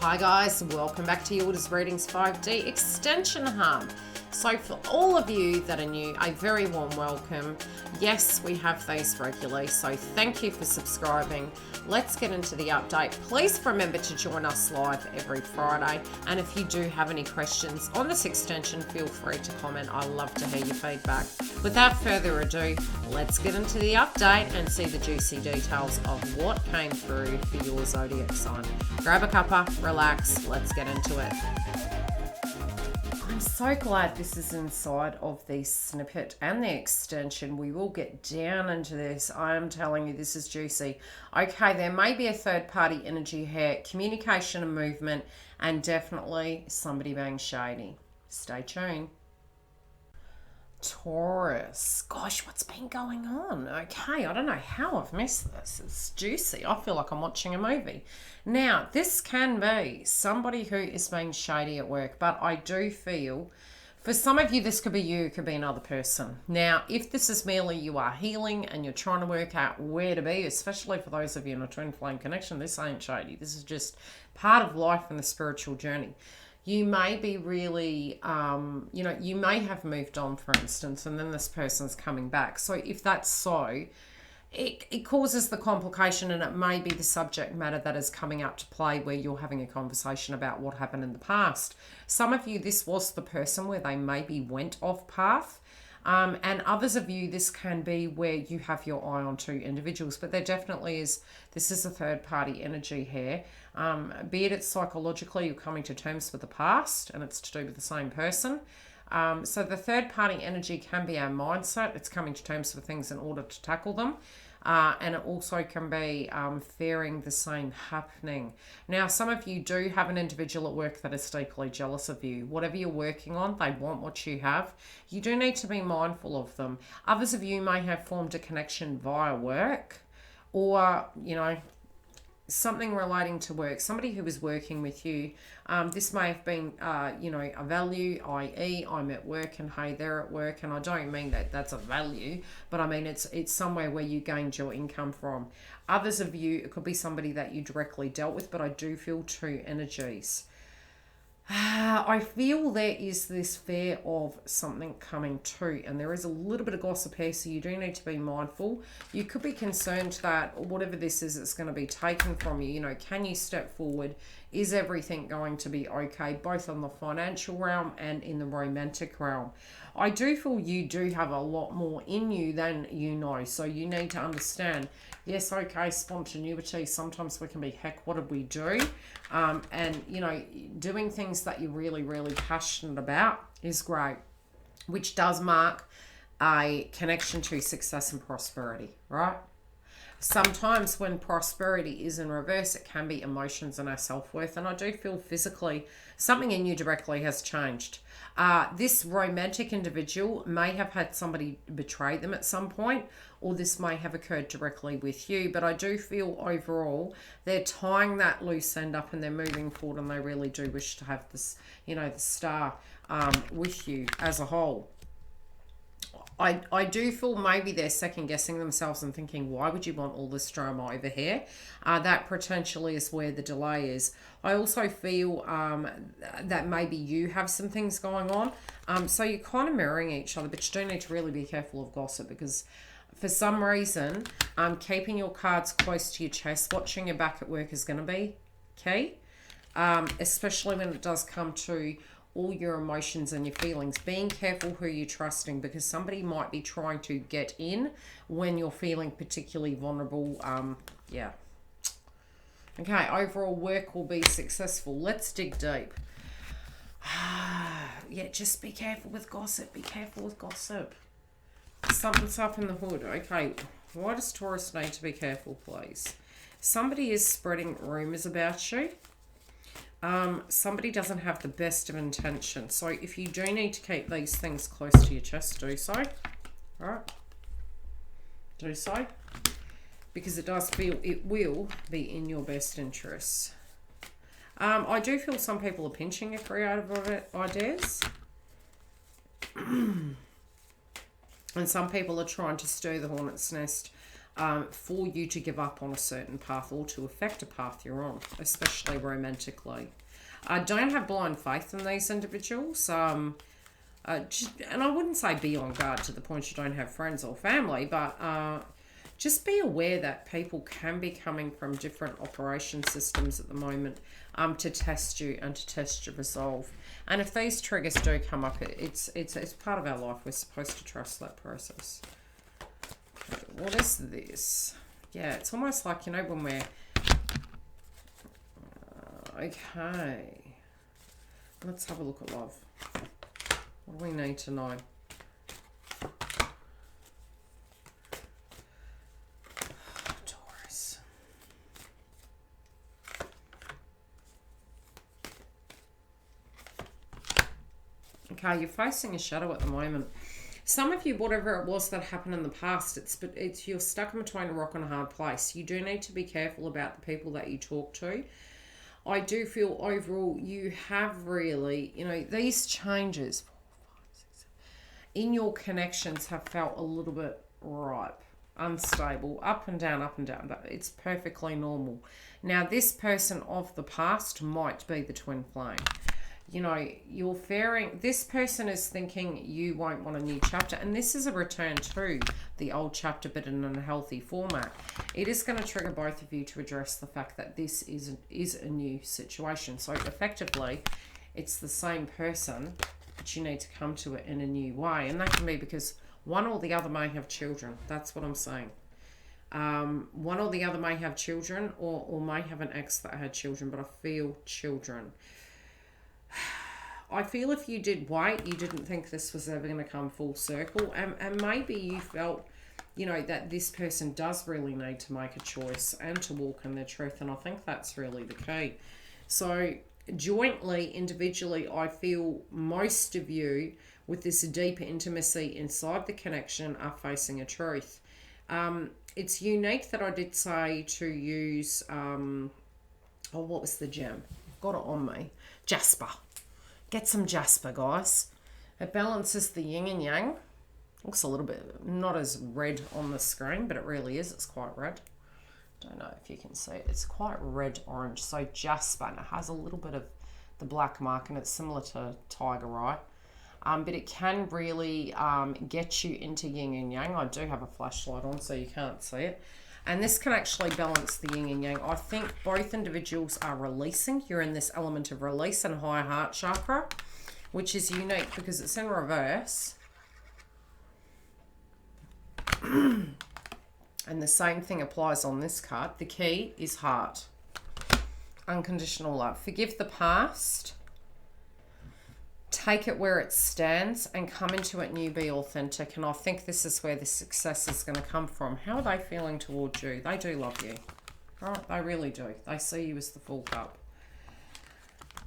Hi guys, welcome back to YILDIZ Readings 5D Extension Hub. So for all of you that are new, a very warm welcome. Yes, we have these regularly, so thank you for subscribing. Let's get into the update. Please remember to join us live every Friday. And if you do have any questions on this extension, feel free to comment. I love to hear your feedback. Without further ado, let's get into the update and see the juicy details of what came through for your zodiac sign. Grab a cuppa, relax, let's get into it. I'm so glad this is inside of the snippet and the extension. We will get down into this. I am telling you, this is juicy. Okay, there may be a third-party energy here, communication and movement, and definitely somebody being shady. Stay tuned. Taurus. Gosh, what's been going on? Okay, I don't know how I've missed this. It's juicy. I feel like I'm watching a movie. Now, this can be somebody who is being shady at work, but I do feel for some of you, this could be you, it could be another person. Now, if this is merely you are healing and you're trying to work out where to be, especially for those of you in a twin flame connection, this ain't shady. This is just part of life and the spiritual journey. You may be really, you may have moved on, for instance, and then this person's coming back. So if that's so, it causes the complication, and it may be the subject matter that is coming up to play where you're having a conversation about what happened in the past. Some of you, this was the person where they maybe went off path. And others of you, this can be where you have your eye on two individuals, but there definitely is, this is a third party energy here. Be it psychologically, you're coming to terms with the past and it's to do with the same person. So the third party energy can be our mindset. It's coming to terms with things in order to tackle them. And it also can be fearing the same happening. Now, some of you do have an individual at work that is deeply jealous of you. Whatever you're working on, they want what you have. You do need to be mindful of them. Others of you may have formed a connection via work, or, something relating to work, somebody who is working with you. This may have been, a value, i.e. I'm at work and hey, they're at work. And I don't mean that that's a value, but I mean it's somewhere where you gained your income from. Others of you, it could be somebody that you directly dealt with, but I do feel two energies. I feel there is this fear of something coming true, and there is a little bit of gossip here, so you do need to be mindful. You could be concerned that whatever this is, it's going to be taken from you. Can you step forward? Is everything going to be okay, both on the financial realm and in the romantic realm? I do feel you do have a lot more in you than you know, so you need to understand, yes, okay, spontaneity, sometimes we can be, heck, what did we do? And, doing things that you're really, really passionate about is great, which does mark a connection to success and prosperity, right? Sometimes when prosperity is in reverse, it can be emotions and our self-worth. And I do feel physically something in you directly has changed. This romantic individual may have had somebody betray them at some point, or this may have occurred directly with you. But I do feel overall they're tying that loose end up and they're moving forward, and they really do wish to have this, the star with you as a whole. I do feel maybe they're second guessing themselves and thinking, why would you want all this drama over here? That potentially is where the delay is. I also feel that maybe you have some things going on. So you're kind of mirroring each other, but you do need to really be careful of gossip, because for some reason, keeping your cards close to your chest, watching your back at work is going to be key, especially when it does come to all your emotions and your feelings. Being careful who you're trusting, because somebody might be trying to get in when you're feeling particularly vulnerable. Okay, overall work will be successful. Let's dig deep. Just be careful with gossip. Be careful with gossip. Something's up in the hood. Okay, why does Taurus need to be careful, please? Somebody is spreading rumors about you. Somebody doesn't have the best of intention. So if you do need to keep these things close to your chest, do so. All right. Do so. Because it does feel it will be in your best interests. I do feel some people are pinching your creative ideas. And some people are trying to stir the hornet's nest for you to give up on a certain path or to affect a path you're on, especially romantically. I don't have blind faith in these individuals. And I wouldn't say be on guard to the point you don't have friends or family, but just be aware that people can be coming from different operation systems at the moment to test you and to test your resolve. And if these triggers do come up, it's part of our life. We're supposed to trust that process. Okay, what is this? Yeah, it's almost like, you know, when we're... okay. Let's have a look at love. What do we need to know? Taurus. Okay, you're facing a shadow at the moment. Some of you, whatever it was that happened in the past, it's you're stuck in between a rock and a hard place. You do need to be careful about the people that you talk to. I do feel overall you have really, you know, these changes in your connections have felt a little bit ripe, unstable, up and down, but it's perfectly normal. Now, this person of the past might be the twin flame. You know, you're fearing, this person is thinking you won't want a new chapter, and this is a return to the old chapter, but in an unhealthy format. It is going to trigger both of you to address the fact that this is a new situation. So effectively, it's the same person, but you need to come to it in a new way. And that can be because one or the other may have children. That's what I'm saying. One or the other may have children, or may have an ex that had children, but I feel children. I feel if you did wait, you didn't think this was ever going to come full circle. And maybe you felt, you know, that this person does really need to make a choice and to walk in their truth. And I think that's really the key. So jointly, individually, I feel most of you with this deeper intimacy inside the connection are facing a truth. It's unique that I did say to use, what was the gem? I've got it on me. Jasper. Get some jasper, guys. It balances the yin and yang. Looks a little bit not as red on the screen, but it really is. It's quite red. Don't know if you can see it. It's quite red orange. So jasper, and it has a little bit of the black mark, and it's similar to tiger eye. But it can really get you into yin and yang. I do have a flashlight on, so you can't see it. And this can actually balance the yin and yang. I think both individuals are releasing. You're in this element of release and higher heart chakra, which is unique because it's in reverse. And the same thing applies on this card. The key is heart. Unconditional love. Forgive the past. Take it where it stands and come into it new, be authentic. And I think this is where the success is going to come from. How are they feeling towards you? They do love you. Right? They really do. They see you as the full cup.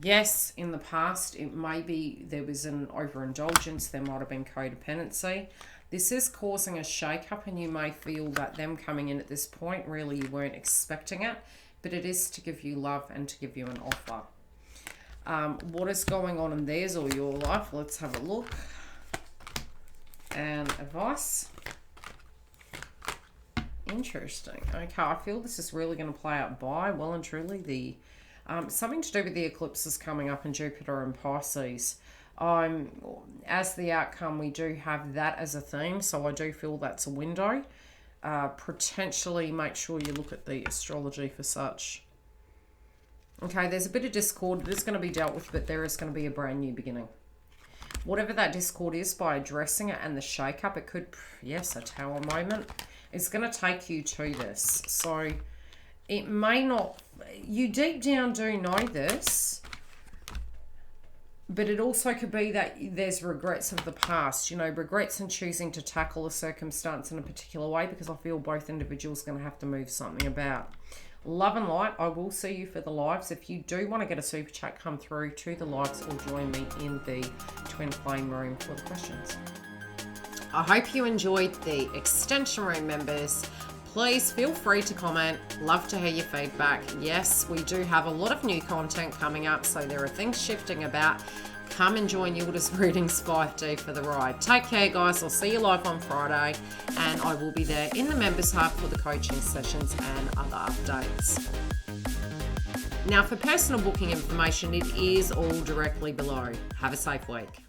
Yes, in the past, it may be there was an overindulgence. There might have been codependency. This is causing a shake-up, and you may feel that them coming in at this point, really you weren't expecting it. But it is to give you love and to give you an offer. What is going on in theirs or your life? Let's have a look. And advice. Interesting. Okay, I feel this is really going to play out by, well and truly, the something to do with the eclipses coming up in Jupiter and Pisces. As the outcome, we do have that as a theme, so I do feel that's a window. Potentially make sure you look at the astrology for such. Okay, there's a bit of discord. It is going to be dealt with, but there is going to be a brand new beginning. Whatever that discord is, by addressing it and the shake-up, it could, yes, a tower moment. It's going to take you to this. So it may not, you deep down do know this, but it also could be that there's regrets of the past, you know, regrets in choosing to tackle a circumstance in a particular way, because I feel both individuals are going to have to move something about. Love and light. I will see you for the lives. If you do want to get a super chat come through to the lives, or join me in the twin flame room for the questions. I hope you enjoyed the extension room, members. Please feel free to comment. Love to hear your feedback. Yes, we do have a lot of new content coming up, so there are things shifting about. come and join YILDIZ Readings 5D for the ride. Take care, guys. I'll see you live on Friday, and I will be there in the Members Hub for the coaching sessions and other updates. Now, for personal booking information, it is all directly below. Have a safe week.